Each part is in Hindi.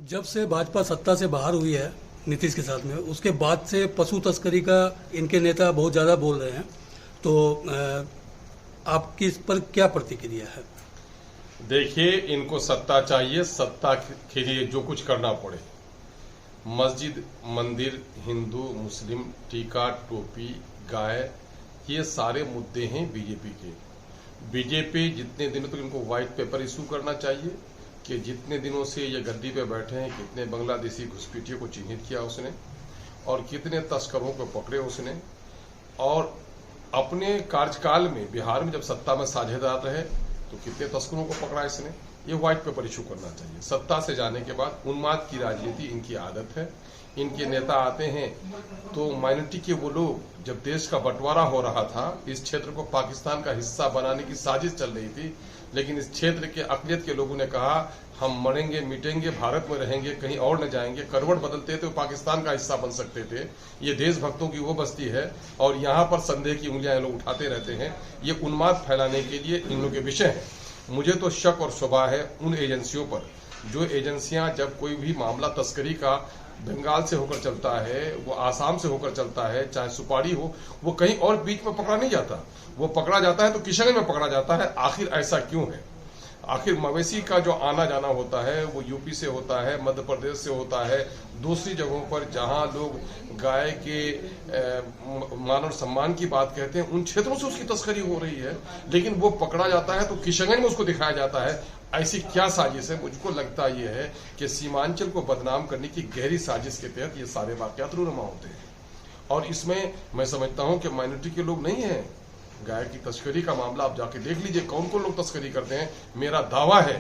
जब से भाजपा सत्ता से बाहर हुई है नीतीश के साथ में, उसके बाद से पशु तस्करी का इनके नेता बहुत ज़्यादा बोल रहे हैं। तो आपकी इस पर क्या प्रतिक्रिया है? देखिए, इनको सत्ता चाहिए, सत्ता के लिए जो कुछ करना पड़े। मस्जिद, मंदिर, हिंदू, मुस्लिम, टीका, टोपी, गाय, ये सारे मुद्दे हैं बीजेपी के। बीजेपी जितने दिनों तक इनको व्हाइट पेपर इशू करना चाहिए कि जितने दिनों से ये गद्दी पे बैठे हैं, कितने बांग्लादेशी घुसपैठियों को चिन्हित किया उसने और कितने तस्करों को पकड़े उसने, और अपने कार्यकाल में बिहार में जब सत्ता में साझेदार रहे तो कितने तस्करों को पकड़ा इसने। ये व्हाइट पेपर इशू करना चाहिए। सत्ता से जाने के बाद उन्माद की राजनीति इनकी आदत है। इनके नेता आते हैं तो माइनॉरिटी के वो लोग, जब देश का बंटवारा हो रहा था, इस क्षेत्र को पाकिस्तान का हिस्सा बनाने की साजिश चल रही थी, लेकिन इस क्षेत्र के अकलियत के लोगों ने कहा हम मरेंगे मिटेंगे, भारत में रहेंगे, कहीं और न जाएंगे। करवट बदलते थे, पाकिस्तान का हिस्सा बन सकते थे। ये देशभक्तों की वो बस्ती है और यहाँ पर संदेह की उंगलियां लोग उठाते रहते हैं। ये उन्माद फैलाने के लिए इन लोगों के विषय है। मुझे तो शक और शुबा है उन एजेंसियों पर, जो एजेंसियां जब कोई भी मामला तस्करी का बंगाल से होकर चलता है, वो आसाम से होकर चलता है, चाहे सुपारी हो, वो कहीं और बीच में पकड़ा नहीं जाता। वो पकड़ा जाता है तो किशनगंज में पकड़ा जाता है। आखिर ऐसा क्यों है? आखिर मवेशी का जो आना जाना होता है वो यूपी से होता है, मध्य प्रदेश से होता है, दूसरी जगहों पर जहां लोग गाय के मान और सम्मान की बात कहते हैं, उन क्षेत्रों से उसकी तस्करी हो रही है, लेकिन वो पकड़ा जाता है तो किशनगंज में उसको दिखाया जाता है। ऐसी क्या साजिश है? मुझको लगता यह है कि सीमांचल को बदनाम करने की गहरी साजिश के तहत ये सारे वाकयात रूनुमा होते हैं। और इसमें मैं समझता हूं कि माइनॉरिटी के लोग नहीं है। गाय की तस्करी का मामला आप जाके देख लीजिए, कौन कौन लोग तस्करी करते हैं। मेरा दावा है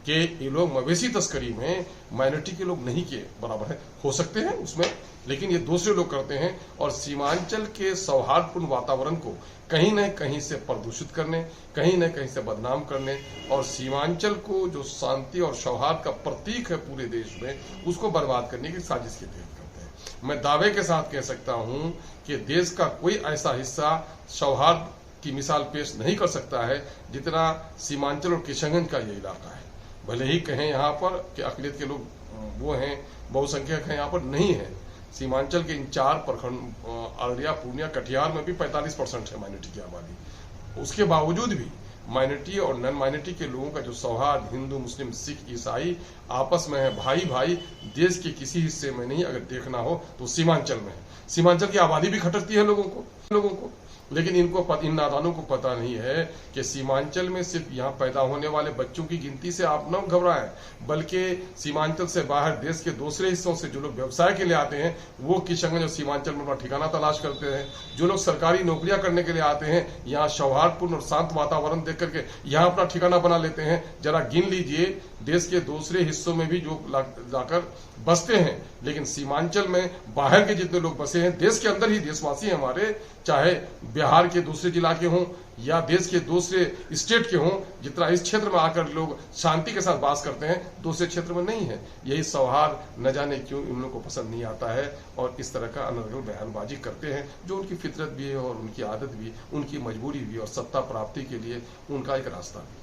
कि ये लोग मवेशी तस्करी में माइनॉरिटी के लोग नहीं के बराबर है। हो सकते हैं उसमें, लेकिन ये दूसरे लोग करते हैं। और सीमांचल के सौहार्दपूर्ण वातावरण को कहीं न कहीं से प्रदूषित करने, कहीं न कहीं से बदनाम करने, और सीमांचल को जो शांति और सौहार्द का प्रतीक है पूरे देश में, उसको बर्बाद करने की साजिश के तहत करते हैं। मैं दावे के साथ कह सकता हूं कि देश का कोई ऐसा हिस्सा सौहार्द की मिसाल पेश नहीं कर सकता है जितना सीमांचल और किशनगंज का ये इलाका है। भले ही कहें यहाँ पर कि अकलियत के लोग वो हैं, बहुसंख्यक हैं, यहाँ पर नहीं है। सीमांचल के इन 4 प्रखंड, अररिया, पूर्णिया, कटिहार में भी 45% है माइनॉरिटी की आबादी। उसके बावजूद भी माइनॉरिटी और नॉन माइनॉरिटी के लोगों का जो सौहार्द, हिंदू, मुस्लिम, सिख, ईसाई आपस में है, भाई भाई, देश के किसी हिस्से में नहीं। अगर देखना हो तो सीमांचल में है। सीमांचल की आबादी भी खटकती है लोगों को, लेकिन इन नादानों को पता नहीं है कि सीमांचल में सिर्फ यहाँ पैदा होने वाले बच्चों की गिनती से आप न घबराएं, बल्कि सीमांचल से बाहर देश के दूसरे हिस्सों से जो लोग व्यवसाय के लिए आते हैं, वो किशनगंज और सीमांचल में अपना ठिकाना तलाश करते हैं। जो लोग सरकारी नौकरियां करने के लिए आते हैं, यहाँ सौहार्दपूर्ण और शांत वातावरण देख करके यहाँ अपना ठिकाना बना लेते हैं। जरा गिन लीजिए देश के दूसरे हिस्सों में भी जो जाकर बसते हैं, लेकिन सीमांचल में बाहर के जितने लोग बसे हैं, देश के अंदर ही देशवासी हैं हमारे, चाहे बिहार के दूसरे जिला के हों या देश के दूसरे स्टेट के हों, जितना इस क्षेत्र में आकर लोग शांति के साथ वास करते हैं, दूसरे क्षेत्र में नहीं है। यही सौहार्द न जाने क्यों इन लोगों को पसंद नहीं आता है और इस तरह का अनर्गल बयानबाजी करते हैं, जो उनकी फितरत भी है और उनकी आदत भी, उनकी मजबूरी भी और सत्ता प्राप्ति के लिए उनका एक रास्ता भी।